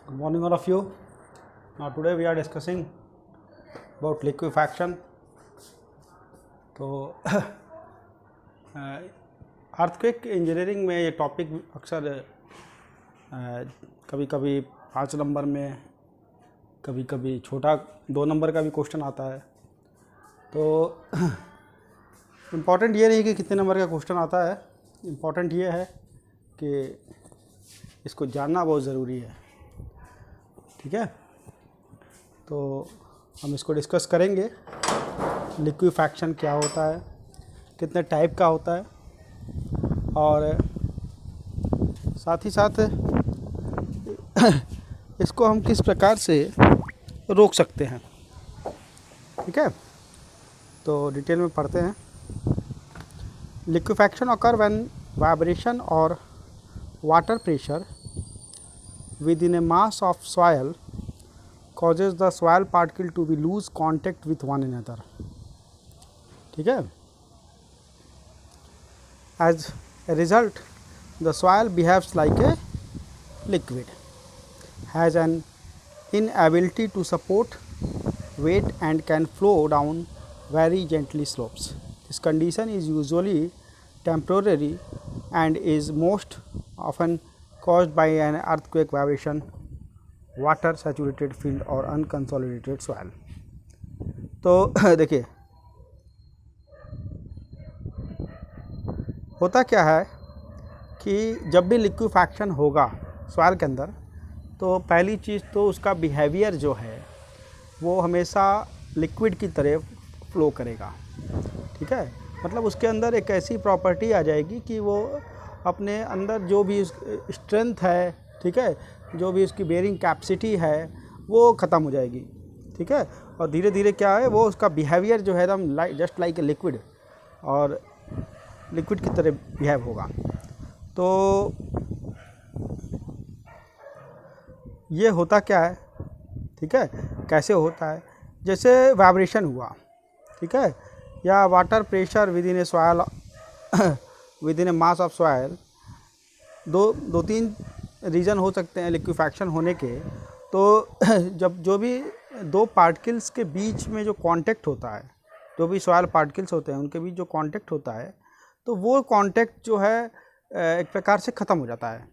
Good morning, all of you. Now, today we are discussing about liquefaction. तो earthquake engineering में ये topic अक्सर कभी कभी 5 नंबर में, कभी कभी छोटा 2 नंबर का भी क्वेश्चन आता है। तो इम्पॉर्टेंट ये नहीं कि कितने नंबर का क्वेश्चन आता है, इम्पॉर्टेंट ये है कि इसको जानना बहुत ज़रूरी है। ठीक है, तो हम इसको डिस्कस करेंगे। लिक्विफैक्शन क्या होता है, कितने टाइप का होता है, और साथ ही साथ इसको हम किस प्रकार से रोक सकते हैं। ठीक है, तो डिटेल में पढ़ते हैं। लिक्विफैक्शन ऑकर व्हेन वाइब्रेशन और water pressure within a mass of soil causes the soil particle to be lose contact with one another. ठीक है, as a result the soil behaves like a liquid, has an inability to support weight and can flow down very gently slopes. This condition is usually temporary and is most often caused by an earthquake vibration, water saturated field or unconsolidated soil. तो देखिए होता क्या है कि जब भी liquefaction होगा soil के अंदर, तो पहली चीज़ तो उसका बिहेवियर जो है वो हमेशा लिक्विड की तरह फ्लो करेगा। ठीक है, मतलब उसके अंदर एक ऐसी प्रॉपर्टी आ जाएगी कि वो अपने अंदर जो भी स्ट्रेंथ है, ठीक है, जो भी उसकी बेयरिंग कैपेसिटी है वो ख़त्म हो जाएगी। ठीक है, और धीरे धीरे क्या है वो उसका बिहेवियर जो है एकदम जस्ट लाइक ए लिक्विड, और लिक्विड की तरह बिहेव होगा। तो ये होता क्या है, ठीक है, कैसे होता है, जैसे वाइब्रेशन हुआ, ठीक है, या water pressure with in A soil with in A mass of soil, दो तीन रीज़न हो सकते हैं लिक्विफैक्शन होने के। तो जब जो भी दो पार्टिकल्स के बीच में जो कांटेक्ट होता है, जो भी सॉइल पार्टिकल्स होते हैं उनके बीच जो कांटेक्ट होता है, तो वो कांटेक्ट जो है एक प्रकार से ख़त्म हो जाता है।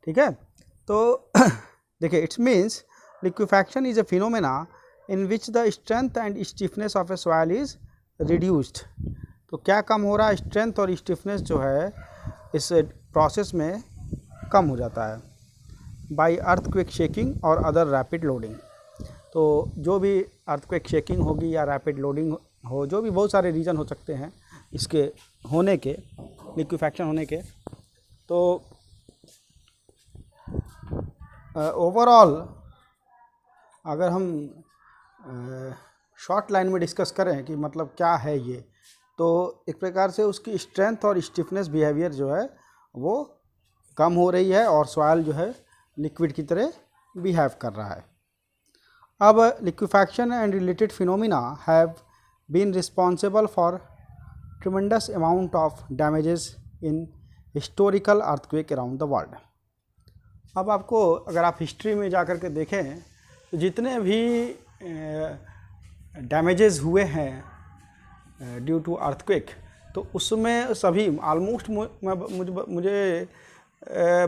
ठीक है, तो देखिए it's means liquefaction is a phenomena in which the strength and stiffness of a soil is reduced. तो क्या कम हो रहा है, स्ट्रेंथ और स्टिफनेस जो है इस प्रोसेस में कम हो जाता है बाय अर्थक्वेक शेकिंग और अदर रैपिड लोडिंग। तो जो भी अर्थक्वेक शेकिंग होगी या रैपिड लोडिंग हो, जो भी बहुत सारे रीज़न हो सकते हैं इसके होने के, लिक्विफैक्शन होने के। तो ओवरऑल अगर हम शॉर्ट लाइन में डिस्कस करें कि मतलब क्या है ये, तो एक प्रकार से उसकी स्ट्रेंथ और स्टिफनेस बिहेवियर जो है वो कम हो रही है और सॉइल जो है लिक्विड की तरह बिहेव कर रहा है। अब liquefaction and related phenomena have been responsible for tremendous amount of damages in historical earthquake around the world. अब आपको अगर आप हिस्ट्री में जा कर के देखें तो जितने भी डैमेजेस हुए हैं ड्यू टू अर्थक्वेक, तो उसमें सभी ऑलमोस्ट मुझे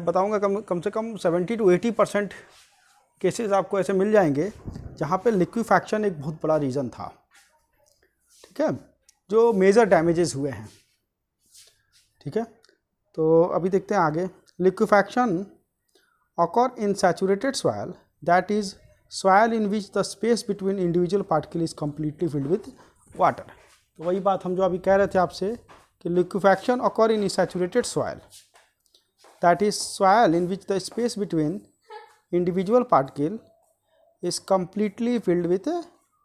बताऊंगा कम से कम 70 to 80% केसेस आपको ऐसे मिल जाएंगे जहाँ पे लिक्विफैक्शन एक बहुत बड़ा रीज़न था। ठीक है, जो मेजर डैमेजेस हुए हैं। ठीक है, तो अभी देखते हैं आगे। Liquefaction occur in saturated soil, that is soil in which the space between individual particle is completely filled with water. तो वही बात हम जो अभी कह रहे थे आपसे कि liquefaction occur in saturated soil, that is soil in which the space between individual particle is completely filled with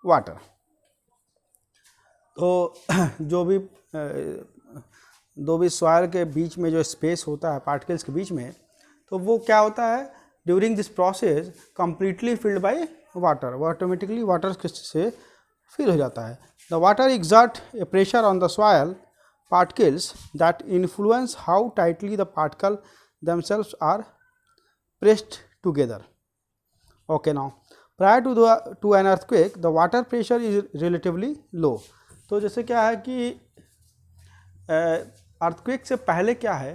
water. तो जो भी सॉइल के बीच में जो स्पेस होता है पार्टिकल्स के बीच में, तो वो क्या होता है during this process completely filled by water, वो ऑटोमेटिकली वाटर से फिल हो जाता है। The water exert A pressure on the soil particles that influence how tightly the particle themselves are pressed together. Okay, now prior to an earthquake the water pressure is relatively low. तो जैसे क्या है कि earthquake से पहले क्या है,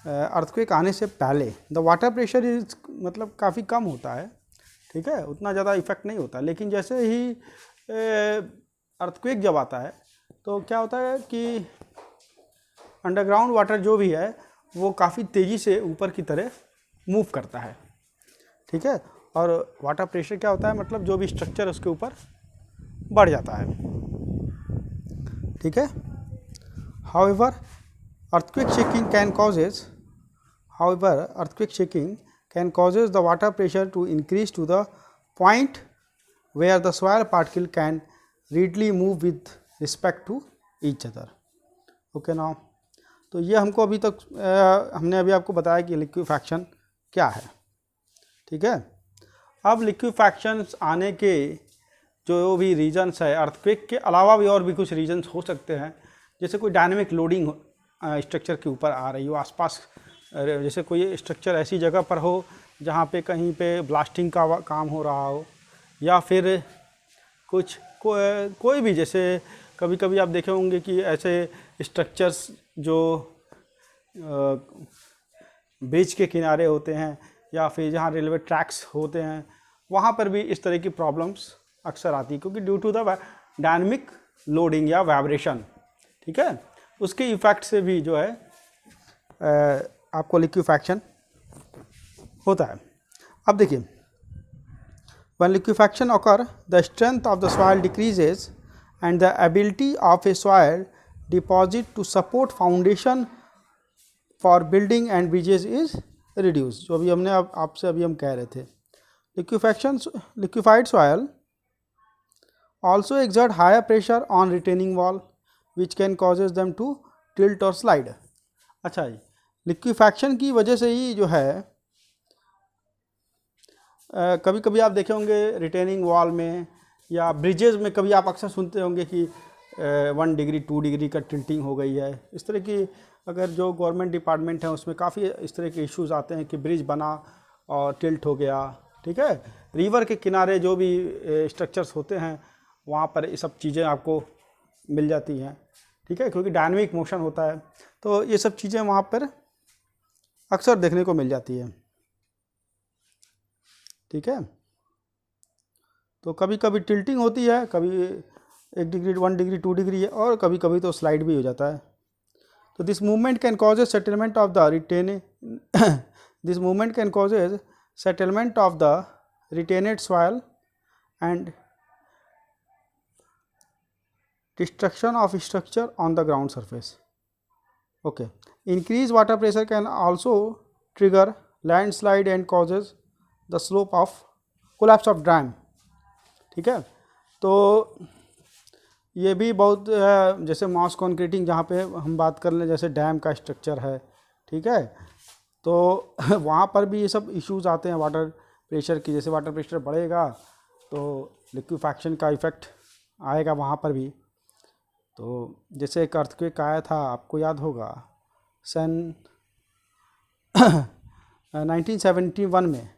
earthquake आने से पहले द वाटर प्रेशर इज मतलब काफ़ी कम होता है, ठीक है, उतना ज़्यादा इफेक्ट नहीं होता। लेकिन जैसे ही अर्थक्वेक जब आता है तो क्या होता है कि अंडरग्राउंड वाटर जो भी है वो काफ़ी तेज़ी से ऊपर की तरह मूव करता है, ठीक है। और वाटर प्रेशर क्या होता है, मतलब जो भी स्ट्रक्चर उसके ऊपर बढ़ जाता है, ठीक है। However earthquake shaking can causes the water pressure to increase to the point where the soil particle can readily move with respect to each other. Okay, now तो ये हमको अभी तक हमने अभी आपको बताया कि लिक्विफैक्शन क्या है, ठीक है। अब लिक्विफैक्शंस आने के जो भी रीजन्स है, अर्थक्वेक के अलावा भी और भी कुछ रीजन्स हो सकते हैं, जैसे कोई डायनेमिक लोडिंग स्ट्रक्चर के ऊपर आ रही हो आसपास, जैसे कोई स्ट्रक्चर ऐसी जगह पर हो जहाँ पे कहीं पे ब्लास्टिंग का काम हो रहा हो, या फिर कुछ कोई भी, जैसे कभी कभी आप देखे होंगे कि ऐसे स्ट्रक्चर्स जो ब्रिज के किनारे होते हैं या फिर जहाँ रेलवे ट्रैक्स होते हैं, वहाँ पर भी इस तरह की प्रॉब्लम्स अक्सर आती है, क्योंकि due to the dynamic loading या वाइब्रेशन, ठीक है, उसके इफेक्ट से भी जो है आपको लिक्विफैक्शन होता है। अब देखिए, when liquefaction occur the strength of the soil decreases and the ability of a soil deposit to support foundation for building and bridges is reduce. जो अभी हमने आपसे अभी हम कह रहे थे, liquefied soil also exert higher pressure on retaining wall which can causes them to tilt or slide. अच्छा जी, लिक्विफैक्शन की वजह से ही जो है कभी कभी आप देखे होंगे रिटेनिंग वॉल में या ब्रिजेज में, कभी आप अक्सर सुनते होंगे कि 1 डिग्री 2 डिग्री का टिल्टिंग हो गई है। इस तरह की अगर जो गवर्नमेंट डिपार्टमेंट है उसमें काफ़ी इस तरह के इश्यूज आते हैं कि ब्रिज बना और टिल्ट हो गया, ठीक है। रिवर के किनारे जो भी स्ट्रक्चर्स होते हैं वहाँ पर ये सब चीज़ें आपको मिल जाती हैं, ठीक है, क्योंकि डायनामिक मोशन होता है, तो ये सब चीज़ें वहाँ पर अक्सर देखने को मिल जाती है, ठीक है। तो कभी कभी टिल्टिंग होती है, कभी 1 डिग्री 1 डिग्री 2 डिग्री है, और कभी कभी तो स्लाइड भी हो जाता है। तो this movement can causes settlement of the retained soil and destruction of structure on the ground surface. Okay, increased water pressure can also trigger landslide and causes the slope of collapse of dam, ठीक है। तो ये भी बहुत जैसे मास concreting जहाँ पे हम बात कर लें, जैसे डैम का स्ट्रक्चर है, ठीक है, तो वहाँ पर भी ये सब इश्यूज आते हैं वाटर प्रेशर की। जैसे वाटर प्रेशर बढ़ेगा तो लिक्विफैक्शन का इफ़ेक्ट आएगा वहाँ पर भी। तो जैसे एक अर्थक्वेक आया था, आपको याद होगा, सन 1971 में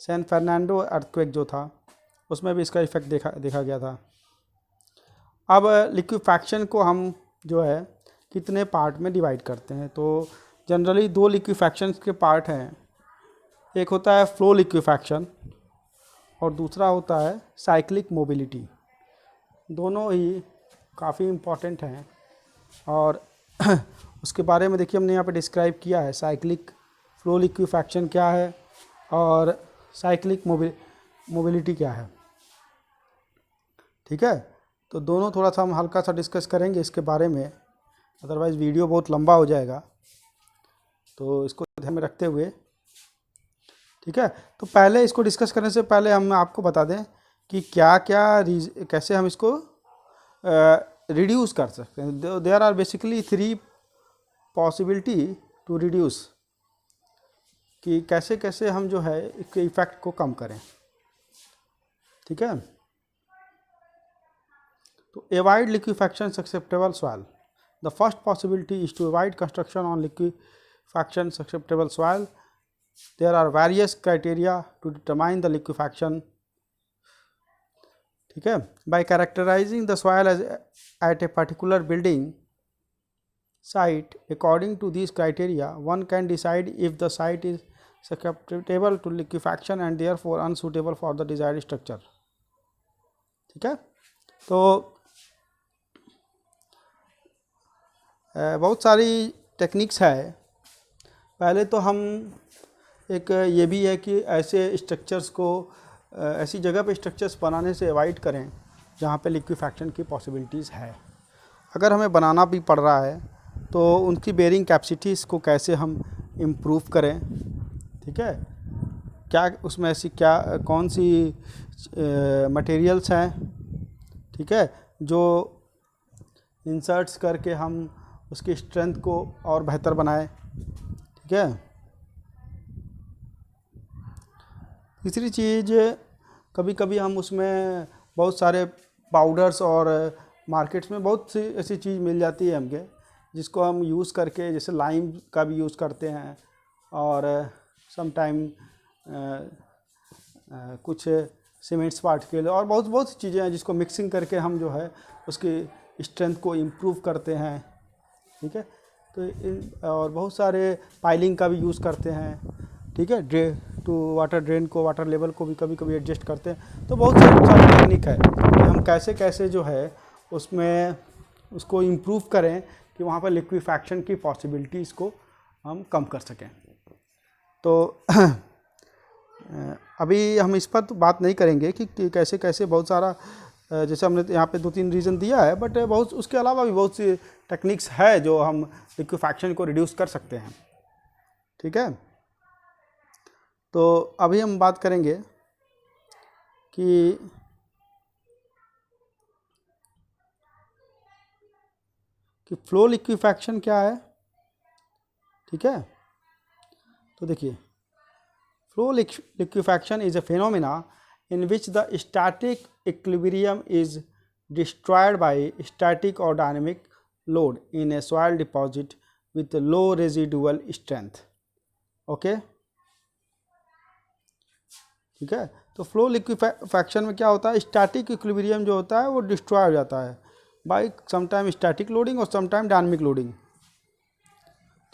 सैन फर्नांडो अर्थक्वेक जो था, उसमें भी इसका इफ़ेक्ट देखा गया था। अब लिक्विफैक्शन को हम जो है कितने पार्ट में डिवाइड करते हैं, तो जनरली 2 लिक्विफैक्शन के पार्ट हैं। एक होता है फ्लो लिक्विफैक्शन और दूसरा होता है साइक्लिक मोबिलिटी। दोनों ही काफ़ी इम्पॉर्टेंट हैं और उसके बारे में देखिए हमने यहाँ पे डिस्क्राइब किया है, साइक्लिक फ्लो लिक्विफैक्शन क्या है और साइक्लिक मोबिलिटी क्या है, ठीक है। तो दोनों थोड़ा सा हम हल्का सा डिस्कस करेंगे इसके बारे में, अदरवाइज़ वीडियो बहुत लंबा हो जाएगा, तो इसको ध्यान में रखते हुए, ठीक है। तो पहले इसको डिस्कस करने से पहले हम आपको बता दें कि कैसे हम इसको रिड्यूस कर सकते हैं। There are basically 3 possibility to reduce, कि कैसे कैसे हम जो है इसके इफ़ेक्ट को कम करें, ठीक है। तो avoid liquefaction susceptible soil. The first possibility is to avoid construction on liquefaction susceptible soil there are various criteria to determine the liquefaction, ठीक है. By characterizing the soil as at a particular building site according to these criteria, one can decide if the site is susceptible to liquefaction and therefore unsuitable for the desired structure. ठीक है. तो बहुत सारी techniques है. पहले तो हम एक ये भी है कि ऐसे स्ट्रक्चर्स को ऐसी जगह पे स्ट्रक्चर्स बनाने से अवॉइड करें जहाँ पे लिक्विफैक्शन की पॉसिबिलिटीज़ है. अगर हमें बनाना भी पड़ रहा है तो उनकी बेरिंग कैपेसिटीज़ को कैसे हम इम्प्रूव करें. ठीक है. क्या उसमें ऐसी क्या कौन सी मटेरियल्स हैं, ठीक है, जो इंसर्ट्स करके हम उसकी स्ट्रेंथ को और बेहतर बनाएं. ठीक है. तीसरी चीज़, कभी कभी हम उसमें बहुत सारे पाउडर्स और मार्केट्स में बहुत सी ऐसी चीज़ मिल जाती है हमके, जिसको हम यूज़ करके, जैसे लाइम का भी यूज़ करते हैं और सम टाइम कुछ सीमेंट्स पार्टिकल और बहुत सी चीज़ें हैं जिसको मिक्सिंग करके हम जो है उसकी स्ट्रेंथ को इम्प्रूव करते हैं. ठीक है. तो और बहुत सारे पाइलिंग का भी यूज़ करते हैं. ठीक है. टू वाटर ड्रेन को, वाटर लेवल को भी कभी कभी एडजस्ट करते हैं. तो बहुत सारी टेक्निक है कि हम कैसे कैसे जो है उसमें उसको इम्प्रूव करें कि वहाँ पर लिक्विफैक्शन की पॉसिबिलिटीज़ को हम कम कर सकें. तो अभी हम इस पर तो बात नहीं करेंगे कि कैसे कैसे, बहुत सारा जैसे हमने यहाँ पे 2-3 रीज़न दिया है, बट बहुत उसके अलावा भी बहुत सी टेक्निक्स है जो हम लिक्विफैक्शन को रिड्यूस कर सकते हैं. ठीक है. तो अभी हम बात करेंगे कि फ्लो लिक्विफैक्शन क्या है. ठीक है. तो देखिए, flow liquefaction is a phenomena in which the static equilibrium is destroyed by static or dynamic load in a soil deposit with low residual strength. Okay. ठीक है. तो फ्लो लिक्विफैक्शन में क्या होता है, स्टैटिक इक्विलिब्रियम जो होता है वो डिस्ट्रॉय हो जाता है बाय समटाइम स्टैटिक लोडिंग और समटाइम डायनामिक लोडिंग.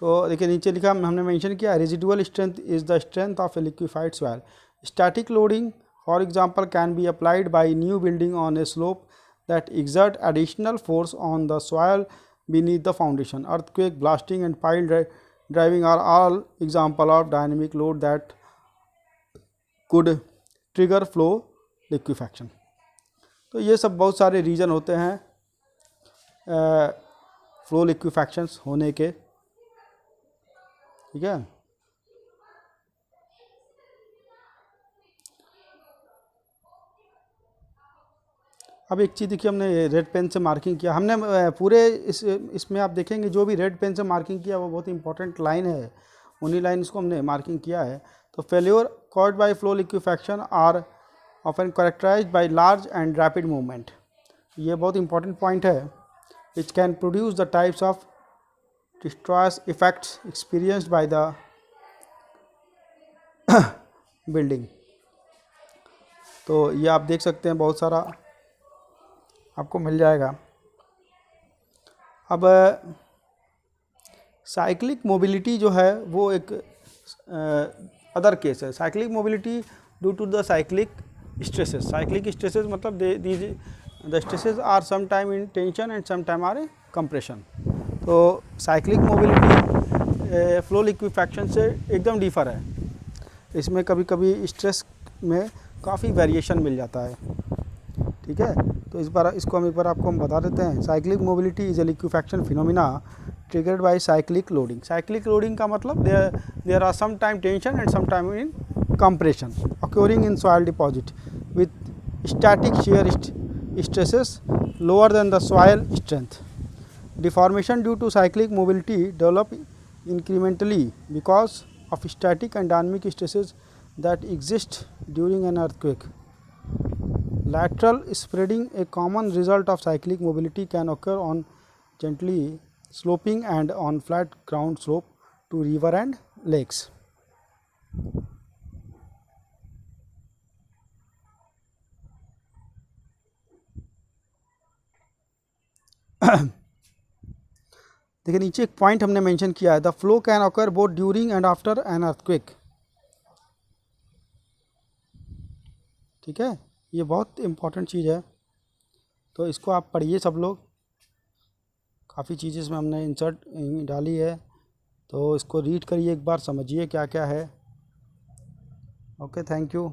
तो देखिए नीचे लिखा, हमने मेंशन किया, residual strength is the strength of A liquefied soil. Static loading for example can be applied by new building on A slope that exert additional force on the soil beneath the foundation. Earthquake, blasting and pile driving are all example of dynamic load that could trigger flow liquefaction. तो ये सब बहुत सारे reason होते हैं flow लिक्विफैक्शंस होने के. ठीक है. अब एक चीज़ देखिए, हमने रेड पेन से मार्किंग किया, हमने पूरे इसमें आप देखेंगे जो भी रेड पेन से मार्किंग किया वो बहुत इंपॉर्टेंट लाइन है, उन्हीं लाइन्स को हमने मार्किंग किया है. तो failure caused by flow liquefaction are often characterized by large and rapid movement. ये बहुत इंपॉर्टेंट पॉइंट है. Which can produce the types of disastrous effects experienced by the building. तो ये आप देख सकते हैं, बहुत सारा आपको मिल जाएगा. अब साइक्लिक मोबिलिटी जो है वो एक अदर केस है. Cyclic mobility due to the cyclic stresses. Cyclic stresses मतलब the stresses are some time in tension and some time are compression. तो साइक्लिक मोबिलिटी फ्लो लिक्विफैक्शन से एकदम डिफर है. इसमें कभी कभी स्ट्रेस में काफ़ी वेरिएशन मिल जाता है. ठीक है. तो इसको हम एक बार आपको हम बता देते हैं. Cyclic mobility is a liquefaction phenomena triggered by cyclic loading. Cyclic loading का मतलब there are some time tension and some time in compression occurring in soil deposit with static shear stresses lower than the soil strength. Deformation due to cyclic mobility develop incrementally because of static and dynamic stresses that exist during an earthquake. Lateral spreading, a common result of cyclic mobility, can occur on gently sloping and on flat ground slope to river and lakes. देखिए नीचे एक point हमने mention किया है, the flow can occur both during and after an earthquake. ठीक है, ये बहुत इंपॉर्टेंट चीज़ है, तो इसको आप पढ़िए सब लोग। काफ़ी चीज़ें इसमें हमने इंसर्ट डाली है, तो इसको रीड करिए एक बार, समझिए क्या क्या है। Okay, thank you.